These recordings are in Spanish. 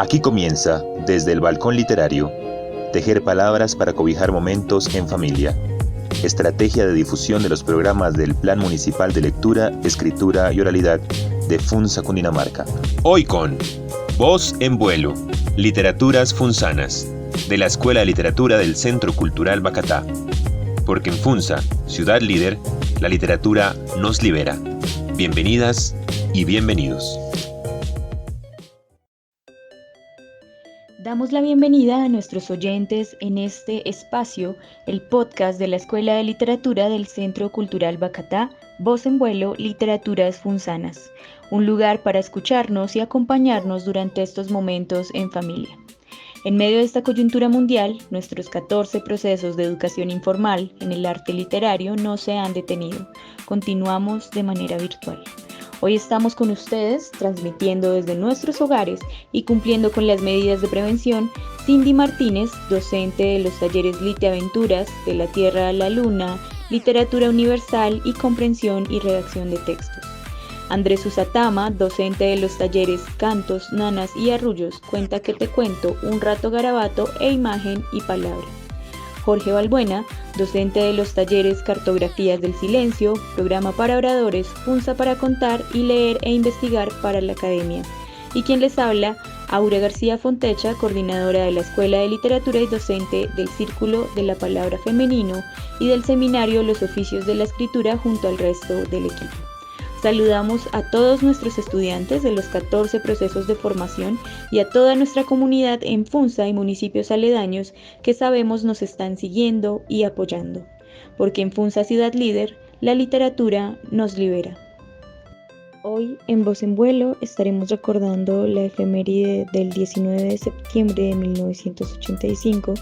Aquí comienza, desde el balcón literario, tejer palabras para cobijar momentos en familia. Estrategia de difusión de los programas del Plan Municipal de Lectura, Escritura y Oralidad de Funza, Cundinamarca. Hoy con Voz en Vuelo, Literaturas Funzanas, de la Escuela de Literatura del Centro Cultural Bacatá. Porque en Funza, ciudad líder, la literatura nos libera. Bienvenidas y bienvenidos. Damos la bienvenida a nuestros oyentes en este espacio, el podcast de la Escuela de Literatura del Centro Cultural Bacatá, Voz en Vuelo, Literaturas Funzanas, un lugar para escucharnos y acompañarnos durante estos momentos en familia. En medio de esta coyuntura mundial, nuestros 14 procesos de educación informal en el arte literario no se han detenido. Continuamos de manera virtual. Hoy estamos con ustedes, transmitiendo desde nuestros hogares y cumpliendo con las medidas de prevención, Cindy Martínez, docente de los talleres Liteaventuras, de la Tierra a la Luna, Literatura Universal y Comprensión y Redacción de Textos. Andrés Usatama, docente de los talleres Cantos, Nanas y Arrullos, Cuenta que te cuento, Un rato garabato e Imagen y Palabra. Jorge Balbuena, docente de los talleres Cartografías del Silencio, Programa para Oradores, Funza para Contar y Leer e Investigar para la Academia. Y quien les habla, Aura García Fontecha, coordinadora de la Escuela de Literatura y docente del Círculo de la Palabra Femenino y del seminario Los Oficios de la Escritura junto al resto del equipo. Saludamos a todos nuestros estudiantes de los 14 procesos de formación y a toda nuestra comunidad en Funza y municipios aledaños que sabemos nos están siguiendo y apoyando. Porque en Funza Ciudad Líder, la literatura nos libera. Hoy en Voz en Vuelo estaremos recordando la efeméride del 19 de septiembre de 1985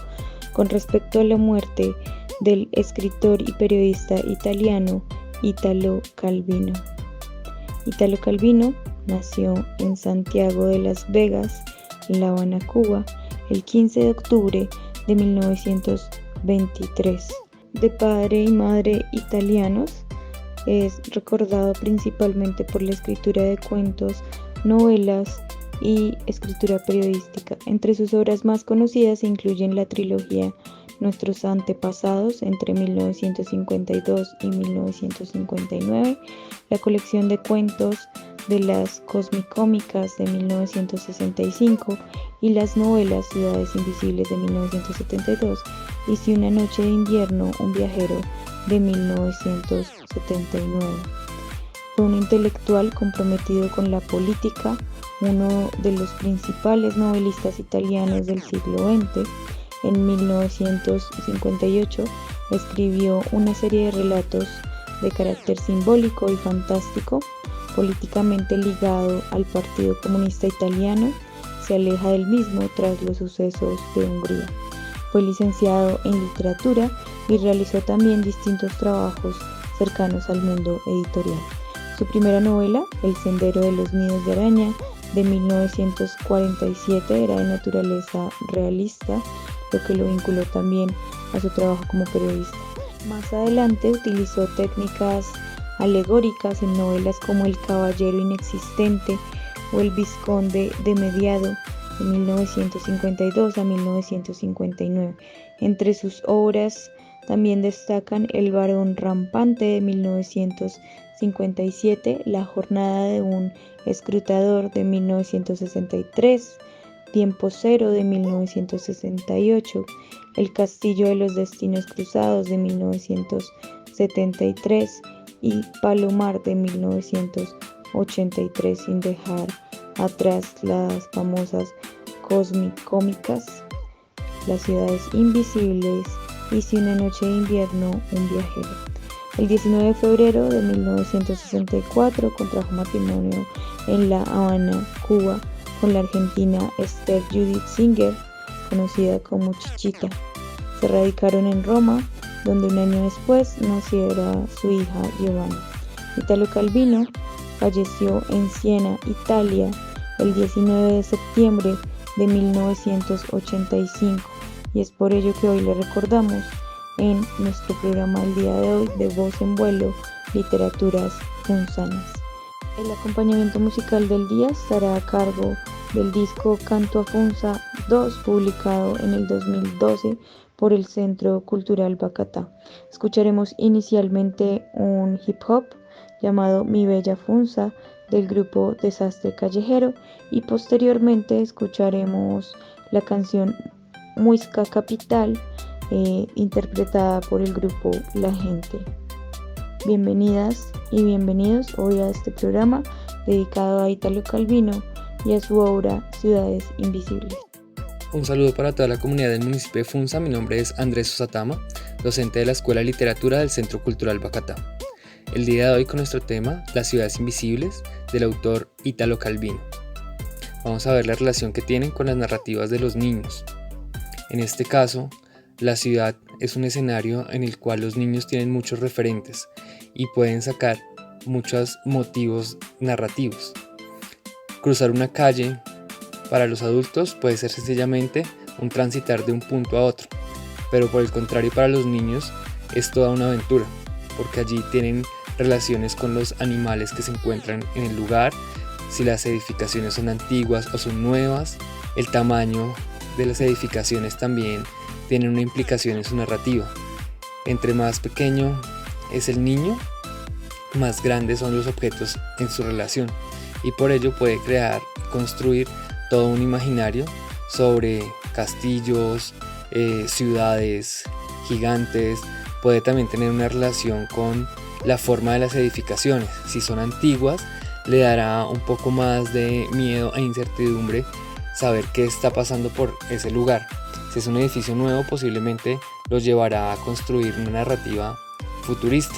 con respecto a la muerte del escritor y periodista italiano Italo Calvino. Italo Calvino nació en Santiago de las Vegas, en La Habana, Cuba, el 15 de octubre de 1923. De padre y madre italianos, es recordado principalmente por la escritura de cuentos, novelas y escritura periodística. Entre sus obras más conocidas se incluyen la trilogía Nuestros Antepasados entre 1952 y 1959, la colección de cuentos de las Cosmicómicas de 1965 y las novelas Ciudades Invisibles de 1972 y Si una noche de invierno, un viajero de 1979. Fue un intelectual comprometido con la política, uno de los principales novelistas italianos del siglo XX. En 1958 escribió una serie de relatos de carácter simbólico y fantástico. Políticamente ligado al Partido Comunista Italiano, se aleja del mismo tras los sucesos de Hungría. Fue licenciado en literatura y realizó también distintos trabajos cercanos al mundo editorial. Su primera novela, El sendero de los nidos de araña, de 1947, era de naturaleza realista, lo que lo vinculó también a su trabajo como periodista. Más adelante utilizó técnicas alegóricas en novelas como El caballero inexistente o El vizconde de Mediado de 1952 a 1959. Entre sus obras también destacan El varón rampante de 1957, La jornada de un escrutador de 1963, Tiempo cero de 1968, El castillo de los destinos cruzados de 1973 y Palomar de 1983, sin dejar atrás las famosas Cosmicómicas, Las ciudades invisibles y Si una noche de invierno, un viajero. El 19 de febrero de 1964 contrajo matrimonio en La Habana, Cuba, con la argentina Esther Judith Singer, conocida como Chichita. Se radicaron en Roma, donde un año después naciera su hija Giovanna. Italo Calvino falleció en Siena, Italia, el 19 de septiembre de 1985 y es por ello que hoy le recordamos en nuestro programa del día de hoy de Voz en Vuelo, Literaturas Funzanas. El acompañamiento musical del día estará a cargo del disco Canto a Funza 2, publicado en el 2012 por el Centro Cultural Bacatá. Escucharemos inicialmente un hip hop llamado Mi Bella Funza del grupo Desastre Callejero y posteriormente escucharemos la canción Muisca Capital interpretada por el grupo La Gente. Bienvenidas y bienvenidos hoy a este programa dedicado a Italo Calvino y a su obra Ciudades Invisibles. Un saludo para toda la comunidad del municipio de Funza. Mi nombre es Andrés Osatama, docente de la Escuela de Literatura del Centro Cultural Bacatá. El día de hoy con nuestro tema Las Ciudades Invisibles del autor Italo Calvino. Vamos a ver la relación que tienen con las narrativas de los niños. En este caso, la ciudad es un escenario en el cual los niños tienen muchos referentes y pueden sacar muchos motivos narrativos. Cruzar una calle para los adultos puede ser sencillamente un transitar de un punto a otro, pero por el contrario para los niños es toda una aventura, porque allí tienen relaciones con los animales que se encuentran en el lugar, si las edificaciones son antiguas o son nuevas, el tamaño de las edificaciones también tiene una implicación en su narrativa. Entre más pequeño es el niño, más grandes son los objetos en su relación y por ello puede crear y construir todo un imaginario sobre castillos, ciudades gigantes. Puede también tener una relación con la forma de las edificaciones. Si son antiguas, le dará un poco más de miedo e incertidumbre saber qué está pasando por ese lugar. Si es un edificio nuevo, posiblemente los llevará a construir una narrativa futurista.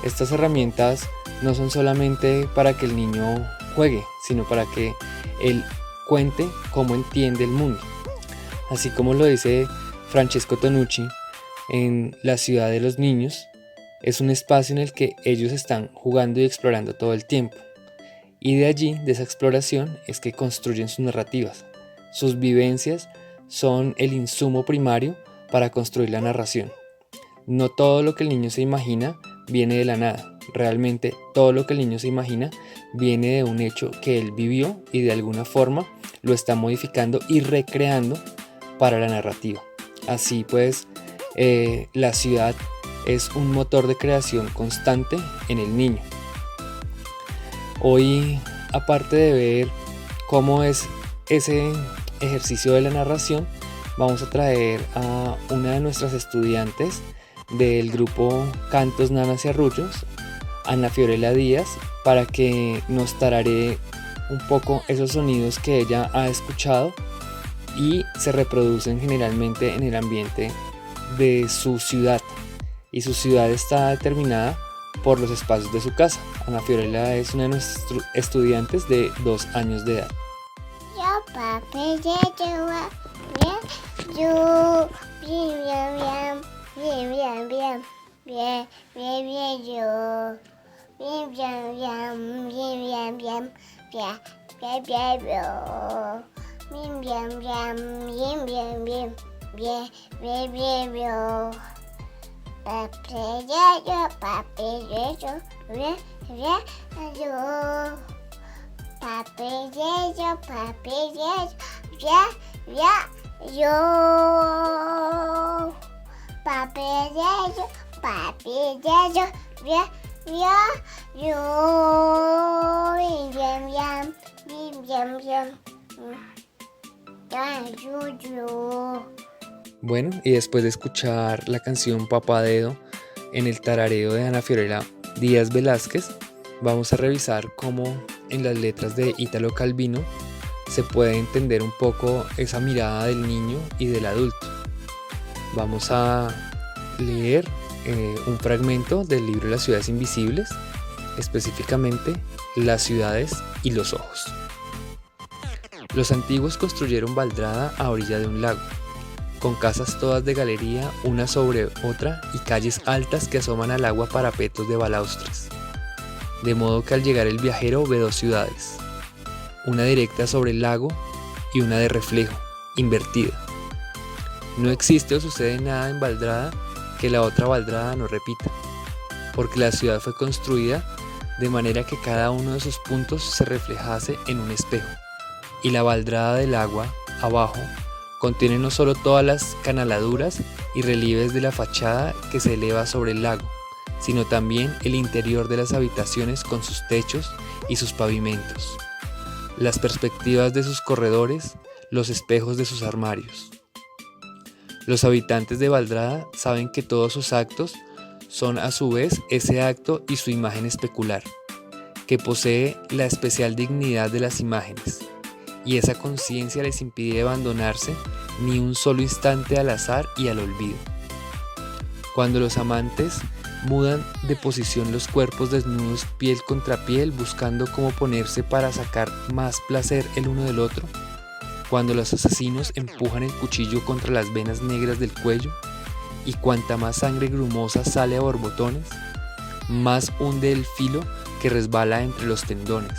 Estas herramientas no son solamente para que el niño juegue, sino para que él cuente cómo entiende el mundo. Así como lo dice Francesco Tonucci en La ciudad de los niños, es un espacio en el que ellos están jugando y explorando todo el tiempo. Y de allí, de esa exploración, es que construyen sus narrativas. Sus vivencias son el insumo primario para construir la narración. No todo lo que el niño se imagina viene de la nada. Realmente todo lo que el niño se imagina viene de un hecho que él vivió y de alguna forma lo está modificando y recreando para la narrativa. Así pues, la ciudad es un motor de creación constante en el niño. Hoy, aparte de ver cómo es ese ejercicio de la narración, vamos a traer a una de nuestras estudiantes del grupo Cantos, Nanas y Arrullos, Ana Fiorella Díaz, para que nos tararee un poco esos sonidos que ella ha escuchado y se reproducen generalmente en el ambiente de su ciudad, y su ciudad está determinada por los espacios de su casa. Ana Fiorella es una de nuestros estudiantes de 2 años de edad. Bueno, y después de escuchar la canción Papadedo en el tarareo de Ana Fiorella Díaz Velázquez, vamos a revisar cómo en las letras de Italo Calvino se puede entender un poco esa mirada del niño y del adulto. Vamos a leer un fragmento del libro Las Ciudades Invisibles, específicamente Las ciudades y los ojos. Los antiguos construyeron baldrada a orilla de un lago, con casas todas de galería una sobre otra y calles altas que asoman al agua parapetos de balaustres. De modo que al llegar el viajero ve 2 ciudades, una directa sobre el lago y una de reflejo, invertida. No existe o sucede nada en baldrada que la otra baldrada no repita, porque la ciudad fue construida de manera que cada uno de sus puntos se reflejase en un espejo, y la baldrada del agua, abajo, contiene no solo todas las canaladuras y relieves de la fachada que se eleva sobre el lago, sino también el interior de las habitaciones con sus techos y sus pavimentos, las perspectivas de sus corredores, los espejos de sus armarios. Los habitantes de Baldrada saben que todos sus actos son a su vez ese acto y su imagen especular, que posee la especial dignidad de las imágenes, y esa conciencia les impide abandonarse ni un solo instante al azar y al olvido. Cuando los amantes mudan de posición los cuerpos desnudos piel contra piel buscando cómo ponerse para sacar más placer el uno del otro, cuando los asesinos empujan el cuchillo contra las venas negras del cuello y cuanta más sangre grumosa sale a borbotones, más hunde el filo que resbala entre los tendones.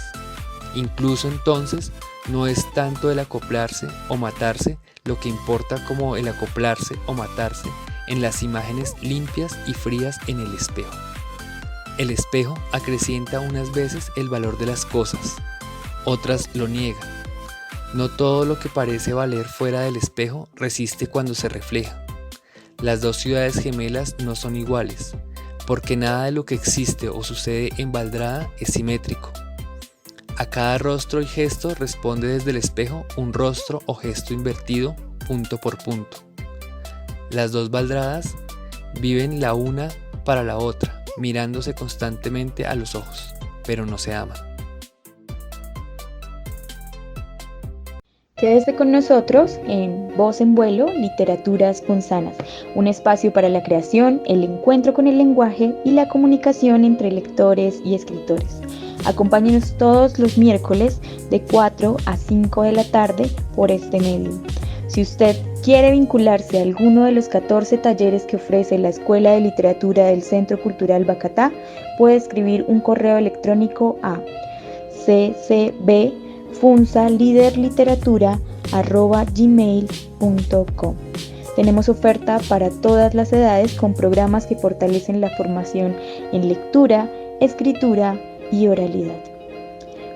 Incluso entonces no es tanto el acoplarse o matarse lo que importa como el acoplarse o matarse en las imágenes limpias y frías en el espejo. El espejo acrecienta unas veces el valor de las cosas, otras lo niega. No todo lo que parece valer fuera del espejo resiste cuando se refleja. Las dos ciudades gemelas no son iguales, porque nada de lo que existe o sucede en Baldrada es simétrico. A cada rostro y gesto responde desde el espejo un rostro o gesto invertido, punto por punto. Las dos Baldradas viven la una para la otra, mirándose constantemente a los ojos, pero no se aman. Quédese con nosotros en Voz en Vuelo, Literaturas Punzanas, un espacio para la creación, el encuentro con el lenguaje y la comunicación entre lectores y escritores. Acompáñenos todos los miércoles de 4 a 5 de la tarde por este medio. Si usted quiere vincularse a alguno de los 14 talleres que ofrece la Escuela de Literatura del Centro Cultural Bacatá, puede escribir un correo electrónico a ccbfunsaliderliteratura@gmail.com. Tenemos oferta para todas las edades con programas que fortalecen la formación en lectura, escritura y oralidad.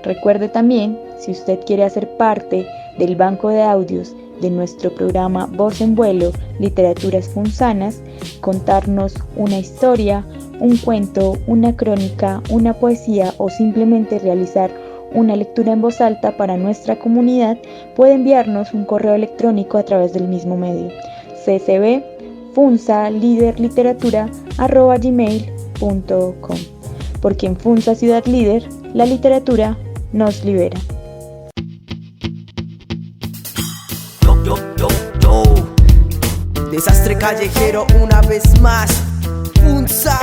Recuerde también, si usted quiere hacer parte del banco de audios de nuestro programa Voz en Vuelo, Literaturas Punzanas, contarnos una historia, un cuento, una crónica, una poesía o simplemente realizar una lectura en voz alta para nuestra comunidad, puede enviarnos un correo electrónico a través del mismo medio, ccbfunsaliderliteratura@gmail.com, porque en Funsa Ciudad Líder, la literatura nos libera. Desastre callejero una vez más. Funsa,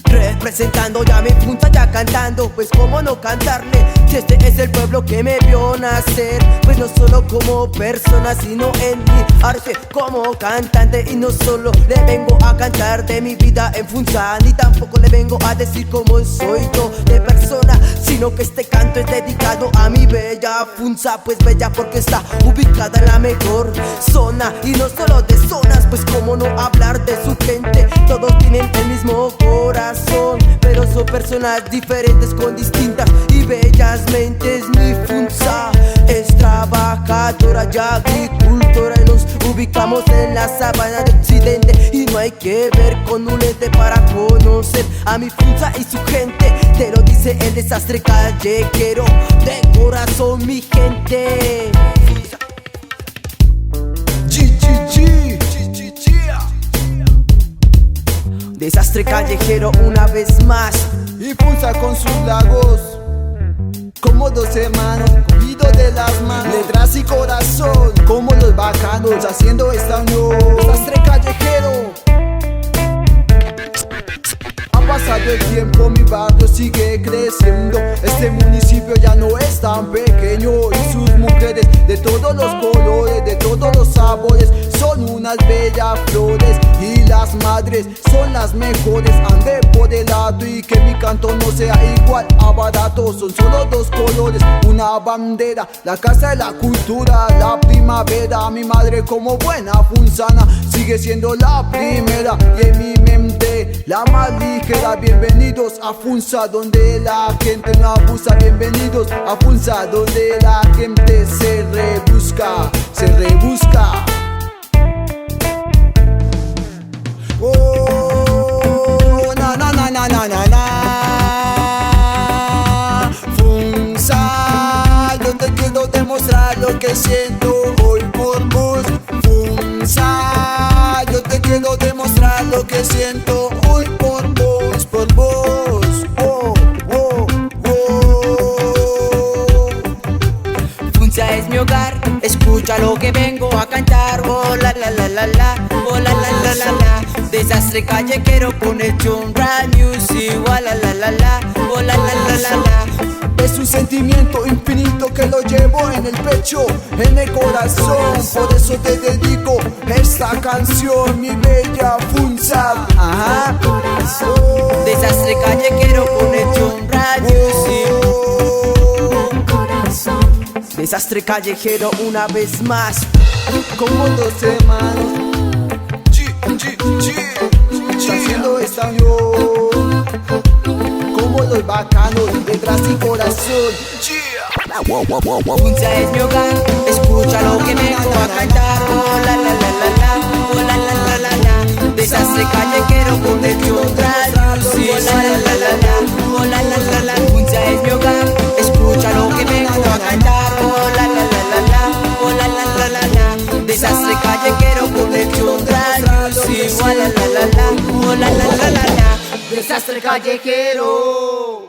representando ya mi Funsa, ya cantando, pues cómo no cantarle, si este es el pueblo que me vio nacer, pues no solo como persona, sino en mi arte como cantante. Y no solo le vengo a cantar de mi vida en Funsa, ni tampoco le vengo a decir cómo soy yo de persona, sino que este canto es dedicado a mi bella Funsa, pues bella porque está ubicada en la mejor zona. Y no solo de zonas, pues cómo no hablar de su gente, todos tienen el mismo corazón, pero son personas diferentes con distintas y bellas mentes. Mi Funsa es trabajadora y agricultora, y nos ubicamos en la sabana de Occidente, y no hay que ver con un lente para conocer a mi Funsa y su gente. Te lo dice el desastre callejero, de corazón mi gente. Desastre callejero una vez más. Y Funsa con sus lagos, como dos hermanos, cogidos de las manos, letras y corazón, como los bacanos, haciendo esta unión. Desastre callejero. Ha pasado el tiempo, mi barrio sigue creciendo, este municipio ya no es tan pequeño, y sus mujeres de todos los colores, de todos los sabores, son unas bellas flores, y las madres son las mejores. Ande por el lado y que mi canto no sea igual a barato, son solo dos colores, una bandera, la casa de la cultura, la primavera. Mi madre como buena funzana sigue siendo la primera, y en mi mente la más ligera. Bienvenidos a Funza, donde la gente no abusa. Bienvenidos a Funza, donde la gente se rebusca, se rebusca. Oh, na na na na na na na. Funza, yo te quiero demostrar lo que siento hoy por vos. Funza, yo te quiero demostrar lo que siento hoy por vos, por vos. Oh, oh, oh. Funza es mi hogar, escucha lo que vengo a cantar. Oh la la la la la, oh la la la la la. Desastre callejero con el John Rap Music. Oh la la la la, oh la la la la la. Es un sentimiento infinito que lo llevo en el pecho, en el corazón. Por eso te dedico esta canción, mi bella Funza. Ajá. Oh. Desastre callejero con el John Rap Music. Desastre callejero una vez más. Como dos hermanos, está haciendo esta unión. Como los bacanos detrás y corazón. Funza es mi hogar, escucha lo que vengo a cantar. Oh la la la la la, oh la la la la la. Desastre callejero con el John Rap Music. Oh la la la la la, oh la la la la. Funza es mi hogar, escucha lo que vengo a cantar. Oh la la la la la, oh la la la la la. Desastre callejero con el John Rap Music. Oh la la la la, oh la la la la la. Desastre callejero.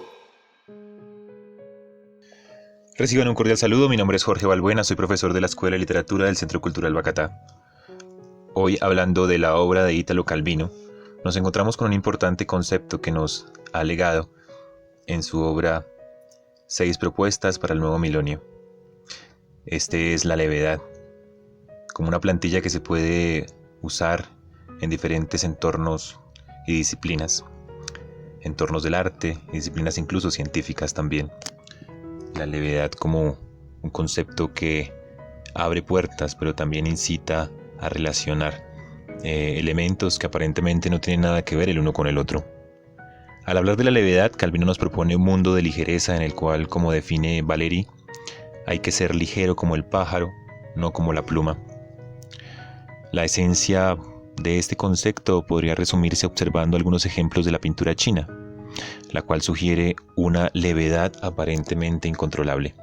Reciban un cordial saludo, mi nombre es Jorge Balbuena, soy profesor de la Escuela de Literatura del Centro Cultural Bacatá. Hoy, hablando de la obra de Italo Calvino, nos encontramos con un importante concepto que nos ha legado en su obra 6 propuestas para el nuevo milenio. Este es la levedad, como una plantilla que se puede usar en diferentes entornos y disciplinas, entornos del arte y disciplinas incluso científicas también. La levedad como un concepto que abre puertas, pero también incita a relacionar elementos que aparentemente no tienen nada que ver el uno con el otro. Al hablar de la levedad, Calvino nos propone un mundo de ligereza en el cual, como define Valéry, hay que ser ligero como el pájaro, no como la pluma. La esencia de este concepto podría resumirse observando algunos ejemplos de la pintura china, la cual sugiere una levedad aparentemente incontrolable.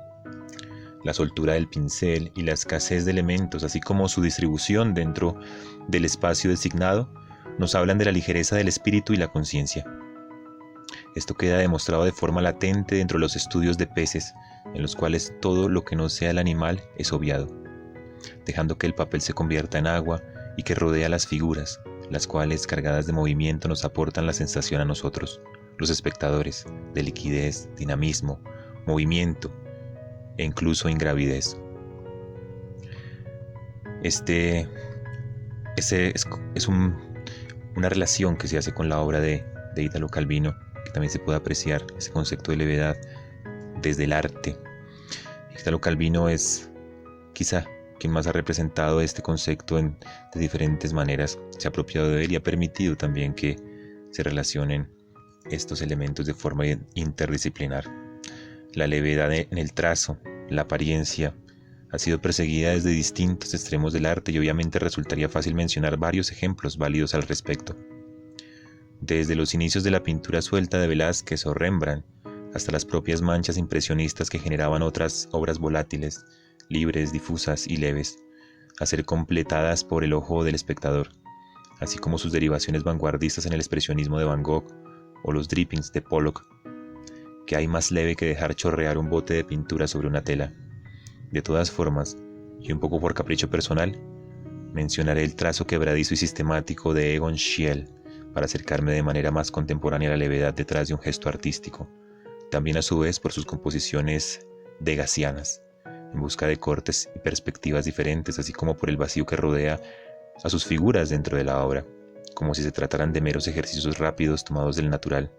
La soltura del pincel y la escasez de elementos, así como su distribución dentro del espacio designado, nos hablan de la ligereza del espíritu y la conciencia. Esto queda demostrado de forma latente dentro de los estudios de peces, en los cuales todo lo que no sea el animal es obviado, dejando que el papel se convierta en agua y que rodea las figuras, las cuales, cargadas de movimiento, nos aportan la sensación a nosotros, los espectadores, de liquidez, dinamismo, movimiento e incluso ingravidez. Es una relación que se hace con la obra de Italo Calvino, que también se puede apreciar ese concepto de levedad desde el arte. Italo Calvino es quizá quien más ha representado este concepto de diferentes maneras, se ha apropiado de él y ha permitido también que se relacionen estos elementos de forma interdisciplinar. La levedad en el trazo, la apariencia, ha sido perseguida desde distintos extremos del arte y obviamente resultaría fácil mencionar varios ejemplos válidos al respecto. Desde los inicios de la pintura suelta de Velázquez o Rembrandt, hasta las propias manchas impresionistas que generaban otras obras volátiles, libres, difusas y leves, a ser completadas por el ojo del espectador, así como sus derivaciones vanguardistas en el expresionismo de Van Gogh o los drippings de Pollock, que hay más leve que dejar chorrear un bote de pintura sobre una tela. De todas formas, y un poco por capricho personal, mencionaré el trazo quebradizo y sistemático de Egon Schiele para acercarme de manera más contemporánea a la levedad detrás de un gesto artístico, también a su vez por sus composiciones degassianas, en busca de cortes y perspectivas diferentes, así como por el vacío que rodea a sus figuras dentro de la obra, como si se trataran de meros ejercicios rápidos tomados del natural.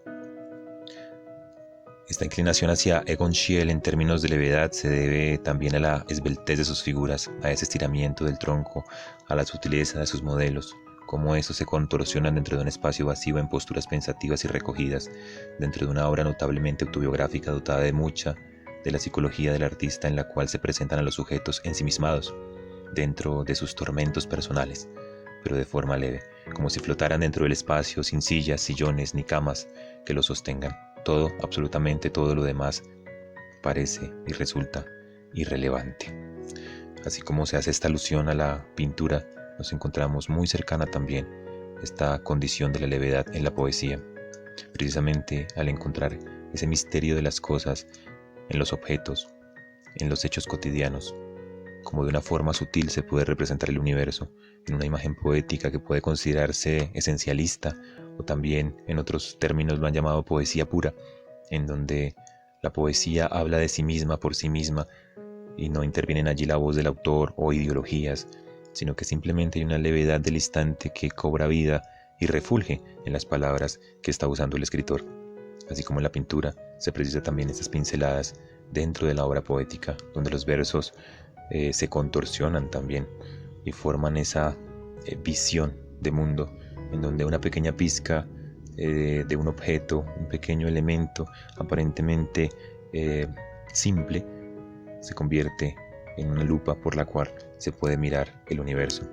Esta inclinación hacia Egon Schiele en términos de levedad se debe también a la esbeltez de sus figuras, a ese estiramiento del tronco, a la sutileza de sus modelos, cómo esos se contorsionan dentro de un espacio vacío en posturas pensativas y recogidas, dentro de una obra notablemente autobiográfica dotada de mucha de la psicología del artista, en la cual se presentan a los sujetos ensimismados, dentro de sus tormentos personales, pero de forma leve, como si flotaran dentro del espacio sin sillas, sillones ni camas que los sostengan. Todo, absolutamente todo lo demás, parece y resulta irrelevante. Así como se hace esta alusión a la pintura, nos encontramos muy cercana también esta condición de la levedad en la poesía, precisamente al encontrar ese misterio de las cosas en los objetos, en los hechos cotidianos. Como de una forma sutil se puede representar el universo en una imagen poética que puede considerarse esencialista, o también en otros términos lo han llamado poesía pura, en donde la poesía habla de sí misma por sí misma y no interviene allí la voz del autor o ideologías, sino que simplemente hay una levedad del instante que cobra vida y refulge en las palabras que está usando el escritor. Así como en la pintura se precisa también estas pinceladas dentro de la obra poética, donde los versos se contorsionan también y forman esa visión de mundo, en donde una pequeña pizca de un objeto, un pequeño elemento aparentemente simple, se convierte en una lupa por la cual se puede mirar el universo.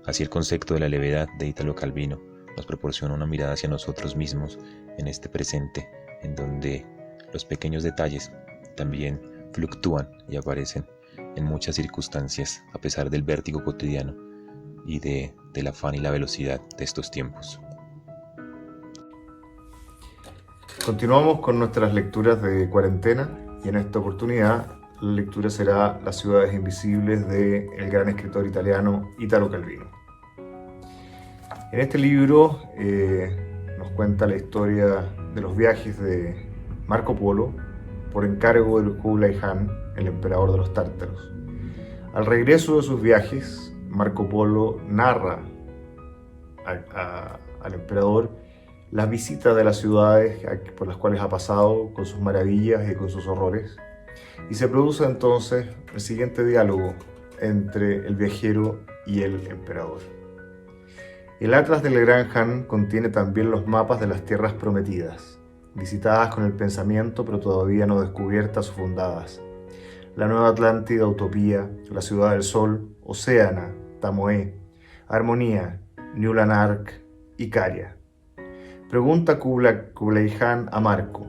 Así el concepto de la levedad de Italo Calvino nos proporciona una mirada hacia nosotros mismos en este presente, en donde los pequeños detalles también fluctúan y aparecen en muchas circunstancias a pesar del vértigo cotidiano y del afán y la velocidad de estos tiempos. Continuamos con nuestras lecturas de cuarentena y en esta oportunidad la lectura será Las ciudades invisibles del gran escritor italiano Italo Calvino. En este libro nos cuenta la historia de los viajes de Marco Polo por encargo de Kublai Khan, el emperador de los tártaros. Al regreso de sus viajes, Marco Polo narra al emperador las visitas de las ciudades por las cuales ha pasado, con sus maravillas y con sus horrores, y se produce entonces el siguiente diálogo entre el viajero y el emperador. El Atlas del Gran Khan contiene también los mapas de las tierras prometidas, visitadas con el pensamiento pero todavía no descubiertas o fundadas. La Nueva Atlántida, Utopía, la Ciudad del Sol, Océana, Tamoé, Armonía, New Lanark y Caria. Pregunta Kublai Khan a Marco: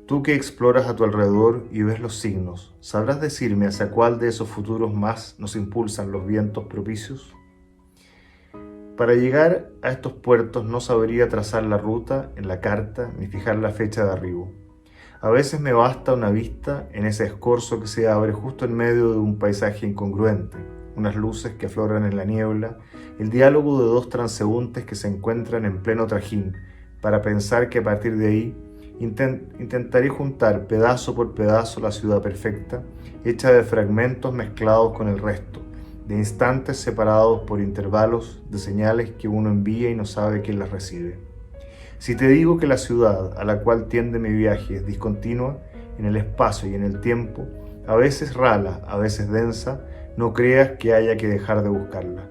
tú que exploras a tu alrededor y ves los signos, ¿sabrás decirme hacia cuál de esos futuros más nos impulsan los vientos propicios? Para llegar a estos puertos no sabría trazar la ruta en la carta ni fijar la fecha de arribo. A veces me basta una vista en ese escorzo que se abre justo en medio de un paisaje incongruente, unas luces que afloran en la niebla, el diálogo de dos transeúntes que se encuentran en pleno trajín, para pensar que a partir de ahí intentaré juntar pedazo por pedazo la ciudad perfecta, hecha de fragmentos mezclados con el resto, de instantes separados por intervalos de señales que uno envía y no sabe quién las recibe. Si te digo que la ciudad a la cual tiende mi viaje es discontinua en el espacio y en el tiempo, a veces rala, a veces densa, no creas que haya que dejar de buscarla.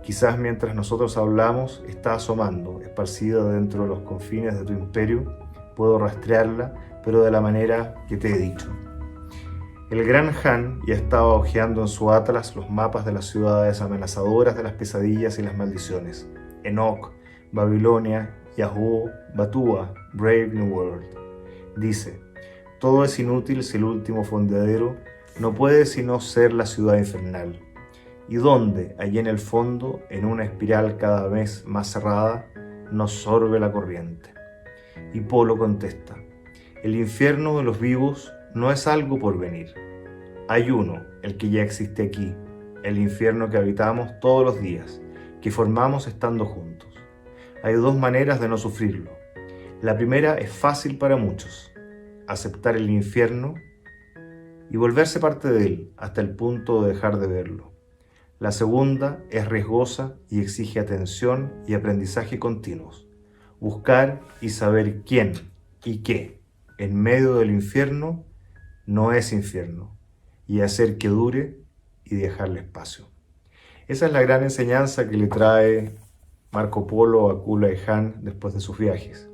Quizás mientras nosotros hablamos está asomando, esparcida dentro de los confines de tu imperio. Puedo rastrearla, pero de la manera que te he dicho. El gran Khan ya estaba hojeando en su atlas los mapas de las ciudades amenazadoras de las pesadillas y las maldiciones. Enoch, Babilonia, Yahoo, Batua, Brave New World. Dice: todo es inútil si el último fondeadero no puede sino ser la ciudad infernal. ¿Y dónde, allí en el fondo, en una espiral cada vez más cerrada, nos sorbe la corriente? Y Polo contesta: el infierno de los vivos no es algo por venir. Hay uno, el que ya existe aquí, el infierno que habitamos todos los días, que formamos estando juntos. Hay dos maneras de no sufrirlo. La primera es fácil para muchos: aceptar el infierno y volverse parte de él hasta el punto de dejar de verlo. La segunda es riesgosa y exige atención y aprendizaje continuos. Buscar y saber quién y qué en medio del infierno no es infierno, y hacer que dure y dejarle espacio. Esa es la gran enseñanza que le trae Marco Polo a Kublai Khan después de sus viajes,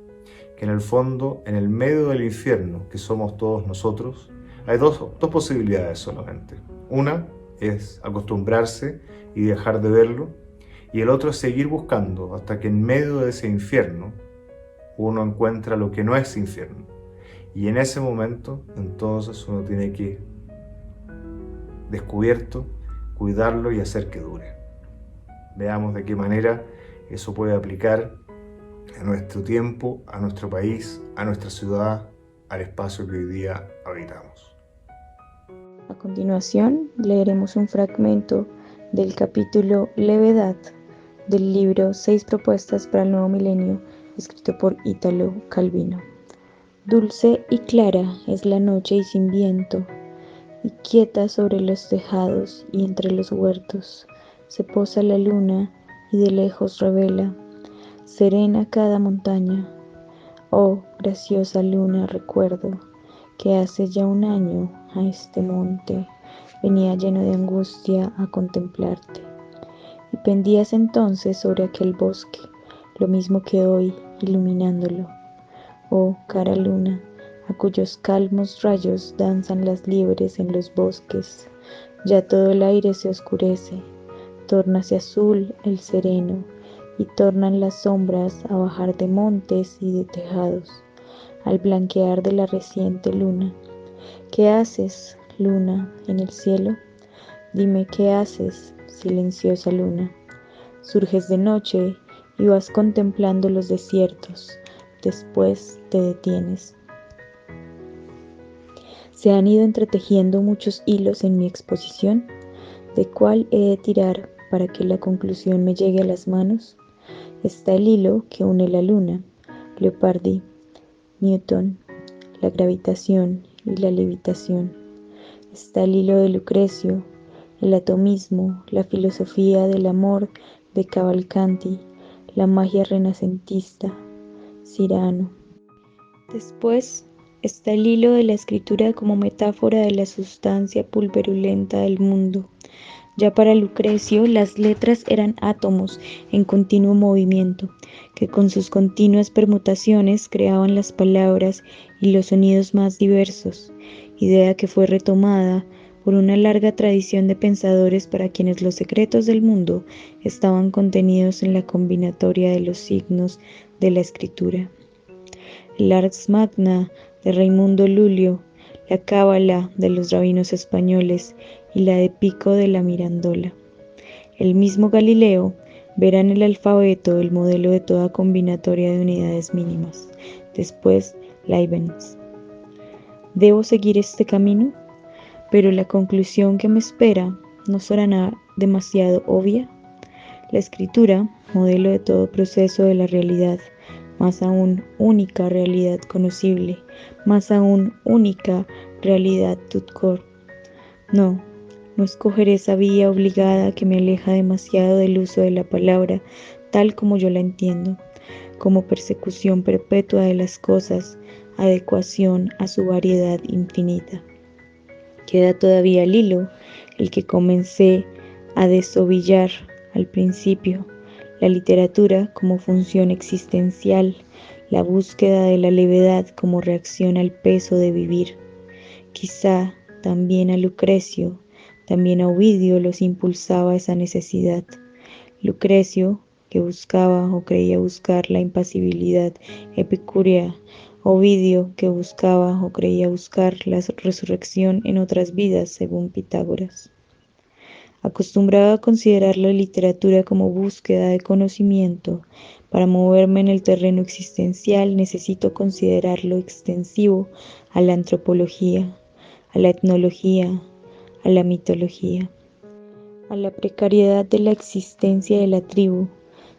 que en el fondo, en el medio del infierno que somos todos nosotros, hay dos posibilidades solamente. Una es acostumbrarse y dejar de verlo, y el otro es seguir buscando hasta que en medio de ese infierno uno encuentra lo que no es infierno. Y en ese momento, entonces, uno tiene que descubierto, cuidarlo y hacer que dure. Veamos de qué manera eso puede aplicar a nuestro tiempo, a nuestro país, a nuestra ciudad, al espacio que hoy día habitamos. A continuación, leeremos un fragmento del capítulo Levedad del libro 6 propuestas para el nuevo milenio, escrito por Ítalo Calvino. Dulce y clara es la noche y sin viento, y quieta sobre los tejados y entre los huertos se posa la luna y de lejos revela serena cada montaña. Oh, graciosa luna, recuerdo que hace ya un año a este monte venía lleno de angustia a contemplarte, y pendías entonces sobre aquel bosque, lo mismo que hoy, iluminándolo. Oh, cara luna, a cuyos calmos rayos danzan las liebres en los bosques, ya todo el aire se oscurece, tórnase azul el sereno, y tornan las sombras a bajar de montes y de tejados, al blanquear de la reciente luna. ¿Qué haces, luna, en el cielo? Dime, ¿qué haces, silenciosa luna? Surges de noche y vas contemplando los desiertos, después te detienes. Se han ido entretejiendo muchos hilos en mi exposición, ¿de cuál he de tirar para que la conclusión me llegue a las manos? Está el hilo que une la luna, Leopardi, Newton, la gravitación y la levitación. Está el hilo de Lucrecio, el atomismo, la filosofía del amor de Cavalcanti, la magia renacentista, Cyrano. Después está el hilo de la escritura como metáfora de la sustancia pulverulenta del mundo. Ya para Lucrecio, las letras eran átomos en continuo movimiento, que con sus continuas permutaciones creaban las palabras y los sonidos más diversos, idea que fue retomada por una larga tradición de pensadores para quienes los secretos del mundo estaban contenidos en la combinatoria de los signos de la escritura. El Ars Magna de Raimundo Lulio, la Cábala de los rabinos españoles y la de Pico de la Mirandola. El mismo Galileo verá en el alfabeto el modelo de toda combinatoria de unidades mínimas. Después, Leibniz. ¿Debo seguir este camino? Pero la conclusión que me espera no será demasiado obvia. La escritura, modelo de todo proceso de la realidad, más aún única realidad conocible, más aún única realidad tout court. No escogeré esa vía obligada que me aleja demasiado del uso de la palabra tal como yo la entiendo, como persecución perpetua de las cosas, adecuación a su variedad infinita. Queda todavía el hilo, el que comencé a desovillar al principio, la literatura como función existencial, la búsqueda de la levedad como reacción al peso de vivir. Quizá también a Lucrecio, también a Ovidio los impulsaba esa necesidad. Lucrecio, que buscaba o creía buscar la impasibilidad epicúrea, Ovidio, que buscaba o creía buscar la resurrección en otras vidas, según Pitágoras. Acostumbrado a considerar la literatura como búsqueda de conocimiento, para moverme en el terreno existencial necesito considerarlo extensivo a la antropología, a la etnología, a la mitología, a la precariedad de la existencia de la tribu,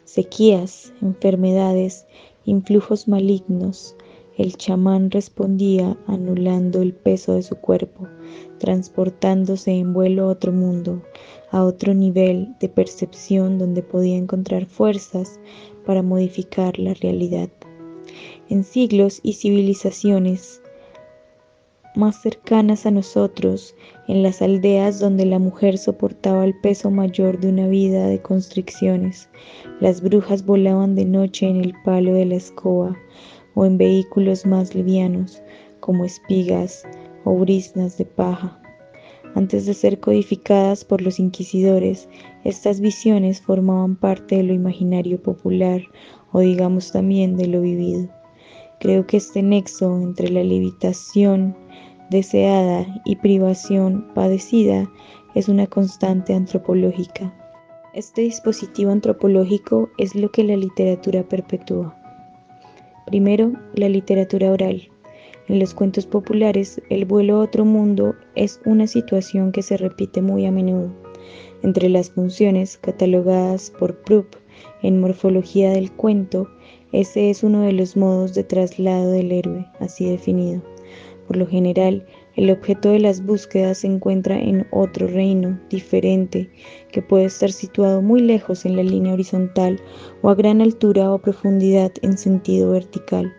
sequías, enfermedades, influjos malignos. El chamán respondía anulando el peso de su cuerpo, transportándose en vuelo a otro mundo, a otro nivel de percepción donde podía encontrar fuerzas para modificar la realidad. En siglos y civilizaciones más cercanas a nosotros, en las aldeas donde la mujer soportaba el peso mayor de una vida de constricciones. Las brujas volaban de noche en el palo de la escoba o en vehículos más livianos, como espigas o briznas de paja. Antes de ser codificadas por los inquisidores, estas visiones formaban parte de lo imaginario popular o digamos también de lo vivido. Creo que este nexo entre la levitación deseada y privación padecida es una constante antropológica. Este dispositivo antropológico es lo que la literatura perpetúa. Primero, la literatura oral. En los cuentos populares, el vuelo a otro mundo es una situación que se repite muy a menudo. Entre las funciones catalogadas por Prupp en Morfología del cuento, ese es uno de los modos de traslado del héroe, así definido. Por lo general, el objeto de las búsquedas se encuentra en otro reino, diferente, que puede estar situado muy lejos en la línea horizontal o a gran altura o profundidad en sentido vertical.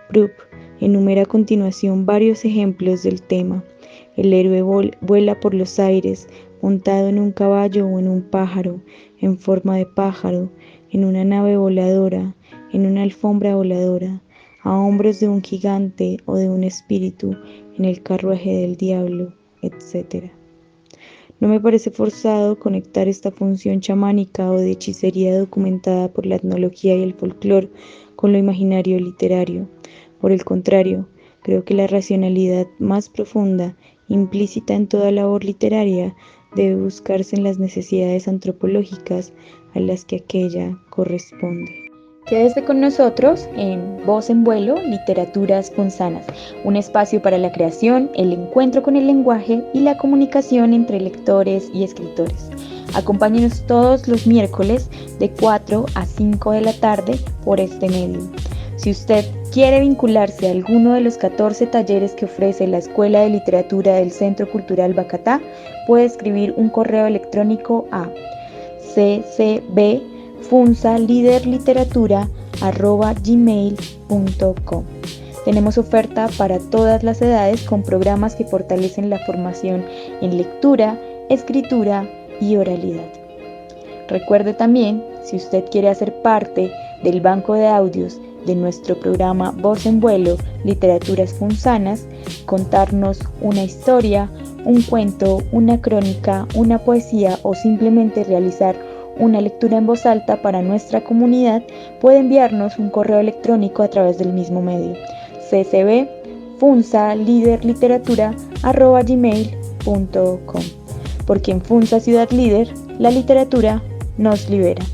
Prupp enumera a continuación varios ejemplos del tema. El héroe vuela por los aires, montado en un caballo o en un pájaro, en forma de pájaro, en una nave voladora, en una alfombra voladora, a hombros de un gigante o de un espíritu, en el carruaje del diablo, etc. No me parece forzado conectar esta función chamánica o de hechicería documentada por la etnología y el folclore con lo imaginario literario. Por el contrario, creo que la racionalidad más profunda, implícita en toda labor literaria, debe buscarse en las necesidades antropológicas a las que aquella corresponde. Quédese con nosotros en Voz en Vuelo, Literaturas Punzanas, un espacio para la creación, el encuentro con el lenguaje y la comunicación entre lectores y escritores. Acompáñenos todos los miércoles de 4 a 5 de la tarde por este medio. Si usted quiere vincularse a alguno de los 14 talleres que ofrece la Escuela de Literatura del Centro Cultural Bacatá, puede escribir un correo electrónico a ccbfunsaliderliteratura@gmail.com. Tenemos oferta para todas las edades con programas que fortalecen la formación en lectura, escritura y oralidad. Recuerde también, si usted quiere hacer parte del banco de audios de nuestro programa Voz en Vuelo, Literaturas Punzanas, contarnos una historia, un cuento, una crónica, una poesía o simplemente realizar una lectura en voz alta para nuestra comunidad, puede enviarnos un correo electrónico a través del mismo medio, ccbfunsaliderliteratura@gmail.com, porque en Funsa Ciudad Líder, la literatura nos libera.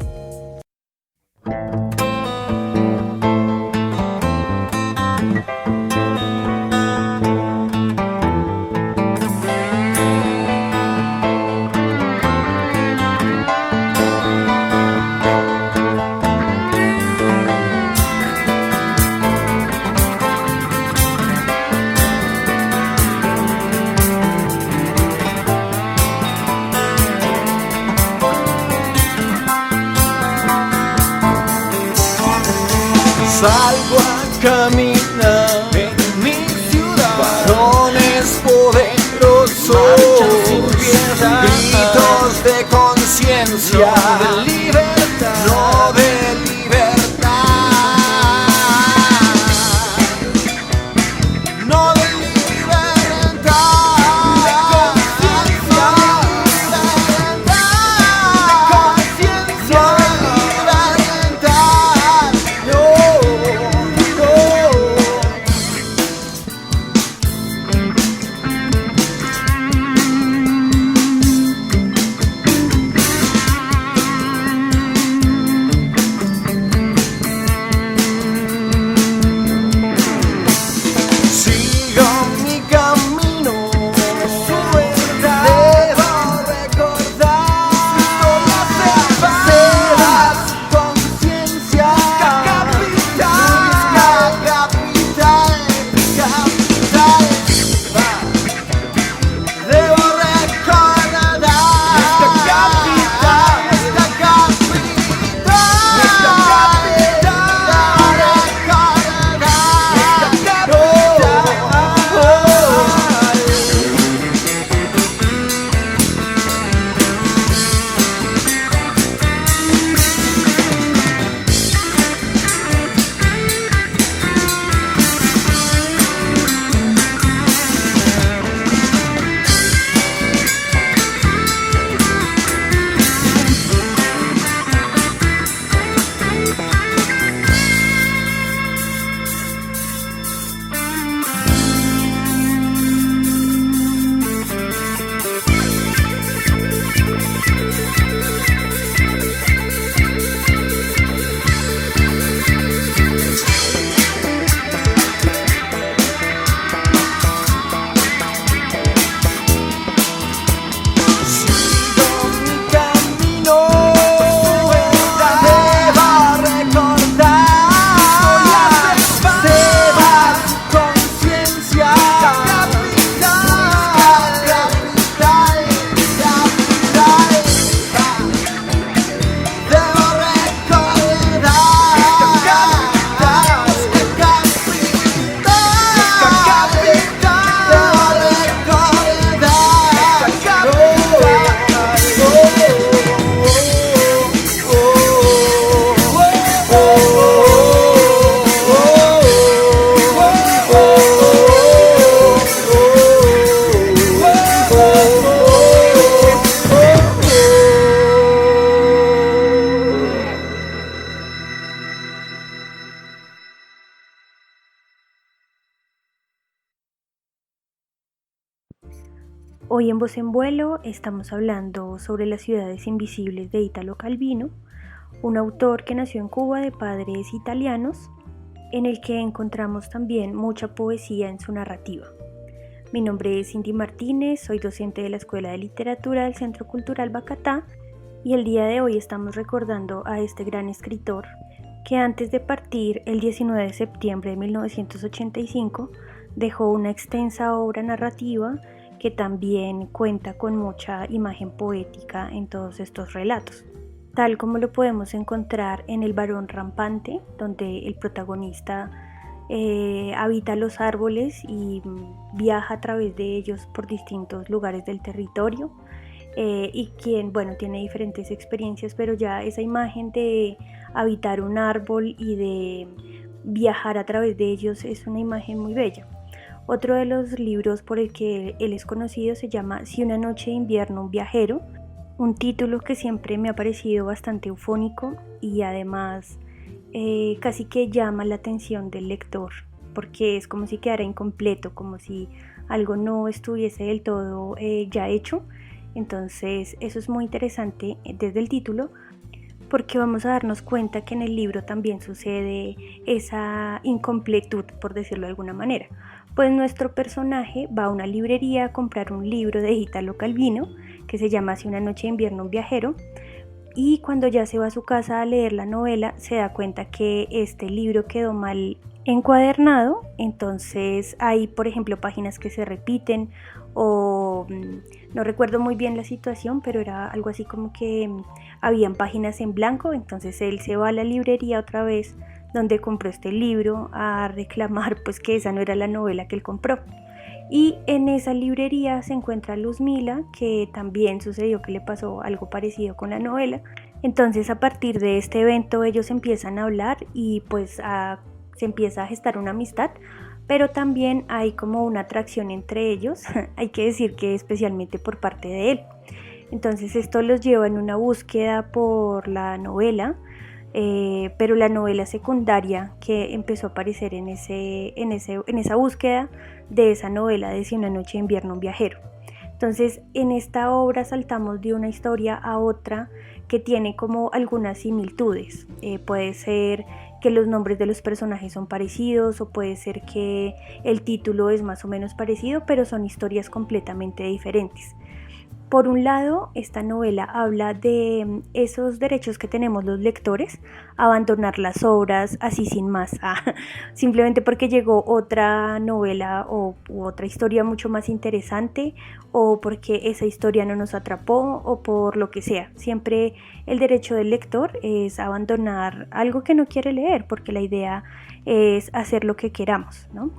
Salgo a caminar en mi ciudad, varones poderosos, sin piedad, gritos de conciencia, no de libertad, no de libertad, no de libertad, de conciencia, de libertad, no. Hoy en Voz en Vuelo estamos hablando sobre Las ciudades invisibles de Italo Calvino, un autor que nació en Cuba de padres italianos, en el que encontramos también mucha poesía en su narrativa. Mi nombre es Cindy Martínez, soy docente de la Escuela de Literatura del Centro Cultural Bacatá y el día de hoy estamos recordando a este gran escritor que antes de partir el 19 de septiembre de 1985 dejó una extensa obra narrativa que también cuenta con mucha imagen poética en todos estos relatos, tal como lo podemos encontrar en El varón rampante, donde el protagonista habita los árboles y viaja a través de ellos por distintos lugares del territorio, y quien, tiene diferentes experiencias, pero ya esa imagen de habitar un árbol y de viajar a través de ellos es una imagen muy bella. Otro de los libros por el que él es conocido se llama Si una noche de invierno un viajero, un título que siempre me ha parecido bastante eufónico y además casi que llama la atención del lector, porque es como si quedara incompleto, como si algo no estuviese del todo ya hecho. Entonces eso es muy interesante desde el título, porque vamos a darnos cuenta que en el libro también sucede esa incompletud, por decirlo de alguna manera. Pues nuestro personaje va a una librería a comprar un libro de Italo Calvino que se llama Si una noche de invierno un viajero, y cuando ya se va a su casa a leer la novela se da cuenta que este libro quedó mal encuadernado. Entonces hay, por ejemplo, páginas que se repiten o no recuerdo muy bien la situación, pero era algo así como que habían páginas en blanco. Entonces él se va a la librería otra vez donde compró este libro a reclamar pues que esa no era la novela que él compró. Y en esa librería se encuentra Luzmila, que también sucedió que le pasó algo parecido con la novela. Entonces a partir de este evento ellos empiezan a hablar y pues se empieza a gestar una amistad, pero también hay como una atracción entre ellos, hay que decir que especialmente por parte de él. Entonces esto los lleva en una búsqueda por la novela, pero la novela secundaria que empezó a aparecer en esa búsqueda de esa novela de Si una noche de invierno un viajero. Entonces en esta obra saltamos de una historia a otra que tiene como algunas similitudes. Puede ser que los nombres de los personajes son parecidos, o puede ser que el título es más o menos parecido, pero son historias completamente diferentes. Por un lado, esta novela habla de esos derechos que tenemos los lectores a abandonar las obras así sin más, simplemente porque llegó otra novela u otra historia mucho más interesante, o porque esa historia no nos atrapó, o por lo que sea. Siempre el derecho del lector es abandonar algo que no quiere leer, porque la idea es hacer lo que queramos, ¿no?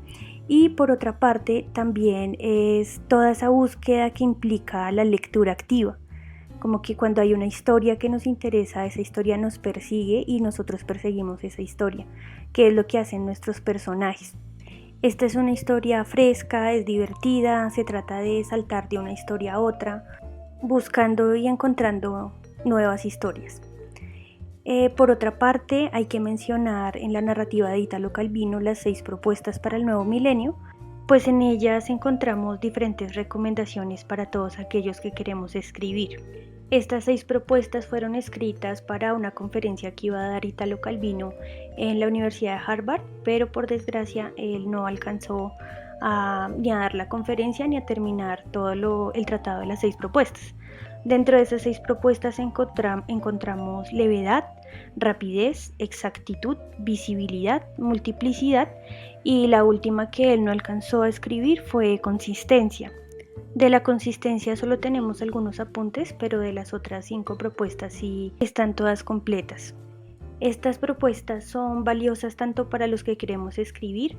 Y por otra parte también es toda esa búsqueda que implica la lectura activa, como que cuando hay una historia que nos interesa, esa historia nos persigue y nosotros perseguimos esa historia, que es lo que hacen nuestros personajes. Esta es una historia fresca, es divertida, se trata de saltar de una historia a otra, buscando y encontrando nuevas historias. Por otra parte, hay que mencionar en la narrativa de Italo Calvino las 6 propuestas para el nuevo milenio, pues en ellas encontramos diferentes recomendaciones para todos aquellos que queremos escribir. Estas 6 propuestas fueron escritas para una conferencia que iba a dar Italo Calvino en la Universidad de Harvard, pero por desgracia él no alcanzó ni a dar la conferencia ni a terminar todo el tratado de las 6 propuestas. Dentro de esas 6 propuestas encontramos levedad, rapidez, exactitud, visibilidad, multiplicidad, y la última que él no alcanzó a escribir fue consistencia. De la consistencia solo tenemos algunos apuntes, pero de las otras 5 propuestas sí están todas completas. Estas propuestas son valiosas tanto para los que queremos escribir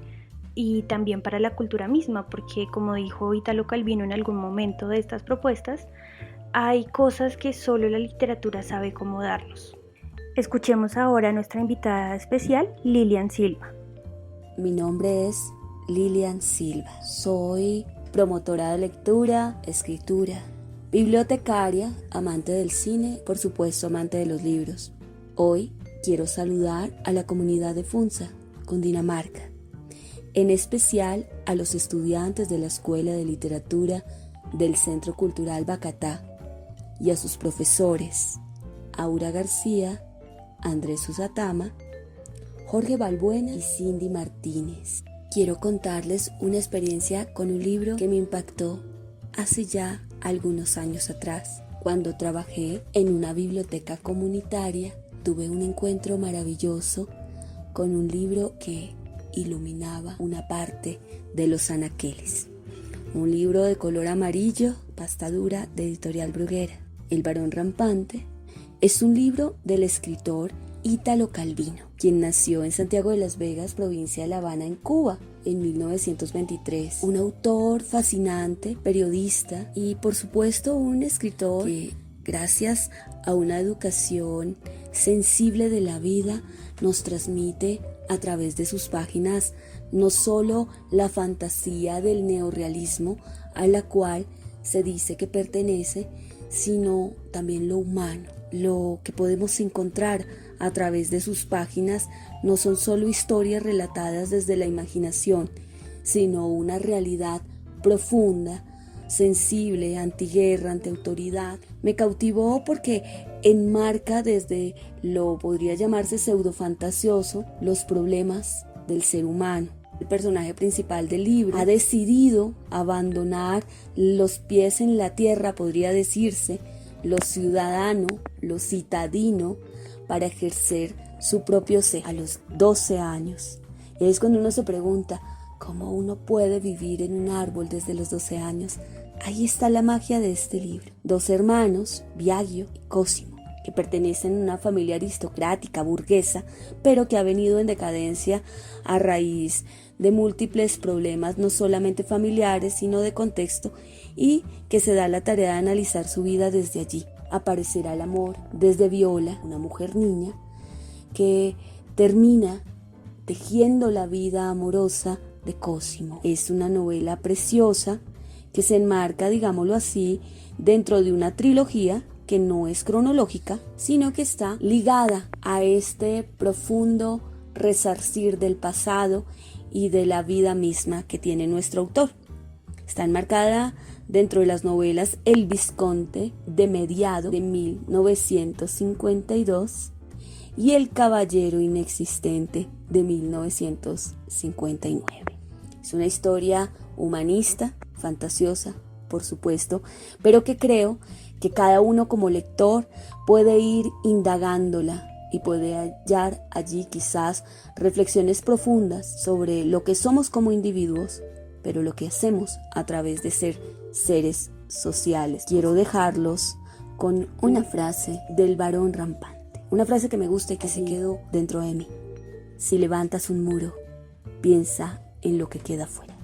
y también para la cultura misma, porque como dijo Italo Calvino en algún momento de estas propuestas, hay cosas que solo la literatura sabe cómo darnos. Escuchemos ahora a nuestra invitada especial, Lilian Silva. Mi nombre es Lilian Silva. Soy promotora de lectura, escritura, bibliotecaria, amante del cine, por supuesto amante de los libros. Hoy quiero saludar a la comunidad de Funza, Cundinamarca, en especial a los estudiantes de la Escuela de Literatura del Centro Cultural Bacatá y a sus profesores Aura García, Andrés Usatama, Jorge Balbuena y Cindy Martínez. Quiero contarles una experiencia con un libro que me impactó hace ya algunos años atrás. Cuando trabajé en una biblioteca comunitaria, tuve un encuentro maravilloso con un libro que iluminaba una parte de los anaqueles. Un libro de color amarillo, pasta dura, de Editorial Bruguera. El Barón Rampante es un libro del escritor Ítalo Calvino, quien nació en Santiago de las Vegas, provincia de La Habana, en Cuba, en 1923. Un autor fascinante, periodista y, por supuesto, un escritor que, gracias a una educación sensible de la vida, nos transmite a través de sus páginas no solo la fantasía del neorrealismo a la cual se dice que pertenece, sino también lo humano. Lo que podemos encontrar a través de sus páginas no son solo historias relatadas desde la imaginación, sino una realidad profunda, sensible, antiguerra, antiautoridad. Me cautivó porque enmarca desde lo podría llamarse pseudofantasioso los problemas del ser humano. El personaje principal del libro ha decidido abandonar los pies en la tierra, podría decirse, lo ciudadano, lo citadino, para ejercer su propio ser a los 12 años. Y es cuando uno se pregunta, ¿cómo uno puede vivir en un árbol desde los 12 años? Ahí está la magia de este libro. Dos hermanos, Biagio y Cosimo, que pertenecen a una familia aristocrática, burguesa, pero que ha venido en decadencia a raíz de múltiples problemas, no solamente familiares, sino de contexto, y que se da la tarea de analizar su vida desde allí. Aparecerá el amor desde Viola, una mujer niña, que termina tejiendo la vida amorosa de Cosimo. Es una novela preciosa que se enmarca, digámoslo así, dentro de una trilogía que no es cronológica, sino que está ligada a este profundo resarcir del pasado y de la vida misma que tiene nuestro autor. Está enmarcada dentro de las novelas El Visconte de Mediado de 1952 y El Caballero Inexistente de 1959. Es una historia humanista, fantasiosa, por supuesto, pero que creo que cada uno como lector puede ir indagándola y puede hallar allí quizás reflexiones profundas sobre lo que somos como individuos, pero lo que hacemos a través de ser seres sociales. Quiero dejarlos con una frase del Barón Rampante, una frase que me gusta y que se quedó dentro de mí. Si levantas un muro, piensa en lo que queda afuera.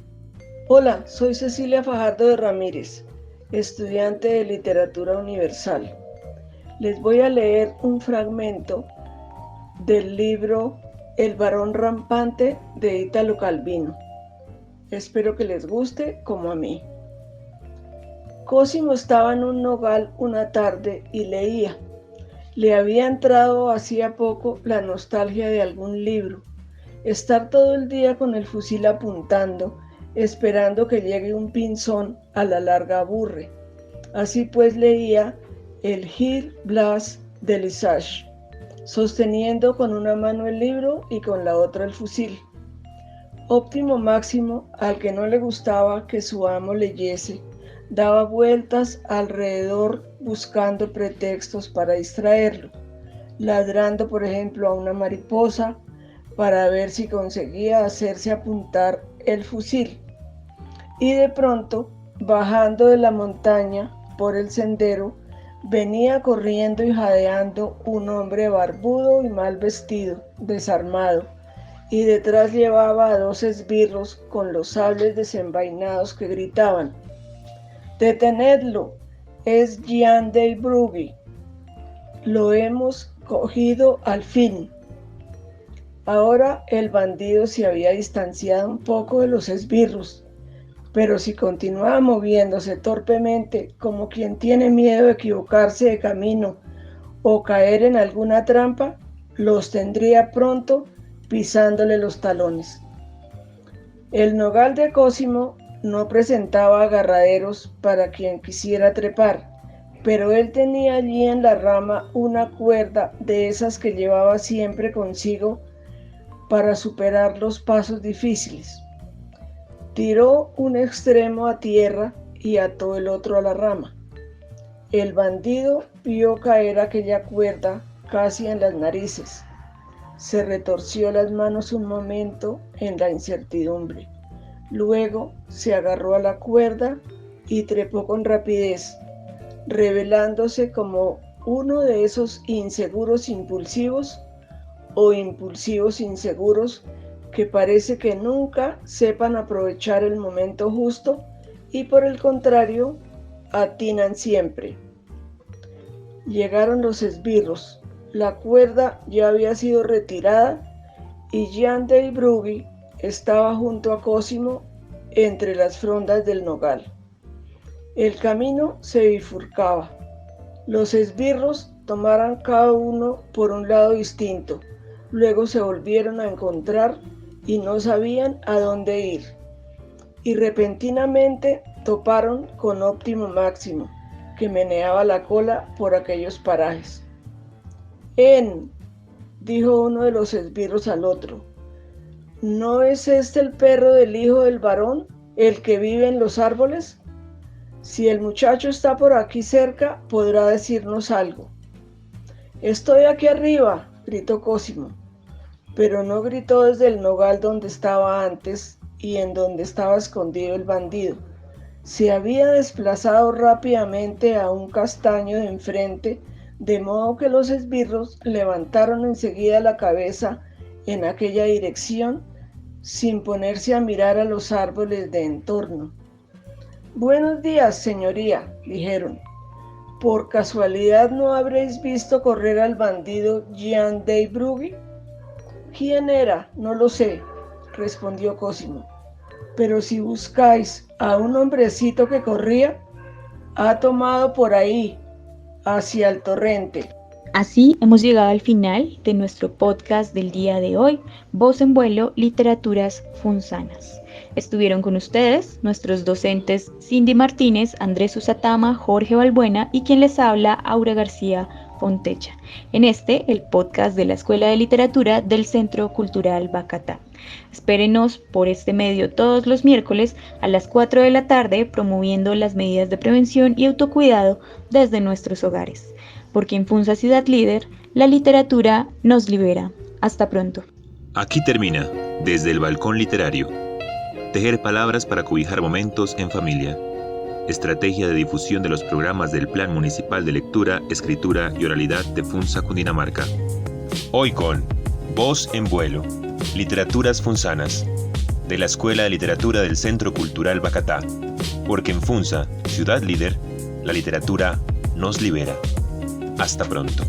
Hola, soy Cecilia Fajardo de Ramírez, estudiante de Literatura Universal. Les voy a leer un fragmento del libro El Barón Rampante de Ítalo Calvino. Espero que les guste como a mí. Cosimo estaba en un nogal una tarde y leía. Le había entrado hacía poco la nostalgia de algún libro. Estar todo el día con el fusil apuntando, esperando que llegue un pinzón, a la larga aburre. Así pues leía el Gil Blas de Lesage, sosteniendo con una mano el libro y con la otra el fusil. Óptimo Máximo, al que no le gustaba que su amo leyese, daba vueltas alrededor buscando pretextos para distraerlo, ladrando por ejemplo a una mariposa para ver si conseguía hacerse apuntar el fusil. Y de pronto, bajando de la montaña por el sendero, venía corriendo y jadeando un hombre barbudo y mal vestido, desarmado, y detrás llevaba a 2 esbirros con los sables desenvainados que gritaban: «¡Detenedlo! Es Jean de Brugge. Lo hemos cogido al fin». Ahora el bandido se había distanciado un poco de los esbirros, pero si continuaba moviéndose torpemente como quien tiene miedo de equivocarse de camino o caer en alguna trampa, los tendría pronto pisándole los talones. El nogal de Cosimo no presentaba agarraderos para quien quisiera trepar, pero él tenía allí en la rama una cuerda de esas que llevaba siempre consigo para superar los pasos difíciles. Tiró un extremo a tierra y ató el otro a la rama. El bandido vio caer aquella cuerda casi en las narices. Se retorció las manos un momento en la incertidumbre. Luego se agarró a la cuerda y trepó con rapidez, revelándose como uno de esos inseguros impulsivos o impulsivos inseguros que parece que nunca sepan aprovechar el momento justo y por el contrario atinan siempre. Llegaron los esbirros, la cuerda ya había sido retirada y Jean de Brugge estaba junto a Cosimo entre las frondas del nogal. El camino se bifurcaba. Los esbirros tomaron cada uno por un lado distinto, luego se volvieron a encontrar y no sabían a dónde ir. Y repentinamente toparon con Óptimo Máximo, que meneaba la cola por aquellos parajes. Dijo uno de los esbirros al otro, ¿no es este el perro del hijo del varón, el que vive en los árboles? Si el muchacho está por aquí cerca, podrá decirnos algo. Estoy aquí arriba, gritó Cosimo, pero no gritó desde el nogal donde estaba antes y en donde estaba escondido el bandido. Se había desplazado rápidamente a un castaño de enfrente, de modo que los esbirros levantaron enseguida la cabeza en aquella dirección, sin ponerse a mirar a los árboles de entorno. «Buenos días, señoría», dijeron. «¿Por casualidad no habréis visto correr al bandido Jean de Brugge?» «¿Quién era? No lo sé», respondió Cosimo. «Pero si buscáis a un hombrecito que corría, ha tomado por ahí, hacia el torrente». Así hemos llegado al final de nuestro podcast del día de hoy, Voz en Vuelo, Literaturas Funzanas. Estuvieron con ustedes nuestros docentes Cindy Martínez, Andrés Usatama, Jorge Balbuena y quien les habla, Aura García Fontecha. En el podcast de la Escuela de Literatura del Centro Cultural Bacatá. Espérenos por este medio todos los miércoles a las 4 de la tarde, promoviendo las medidas de prevención y autocuidado desde nuestros hogares. Porque en Funza Ciudad Líder, la literatura nos libera. Hasta pronto. Aquí termina, desde el balcón literario, tejer palabras para cobijar momentos en familia. Estrategia de difusión de los programas del Plan Municipal de Lectura, Escritura y Oralidad de Funza, Cundinamarca. Hoy con Voz en Vuelo, Literaturas Funzanas, de la Escuela de Literatura del Centro Cultural Bacatá. Porque en Funza, Ciudad Líder, la literatura nos libera. Hasta pronto.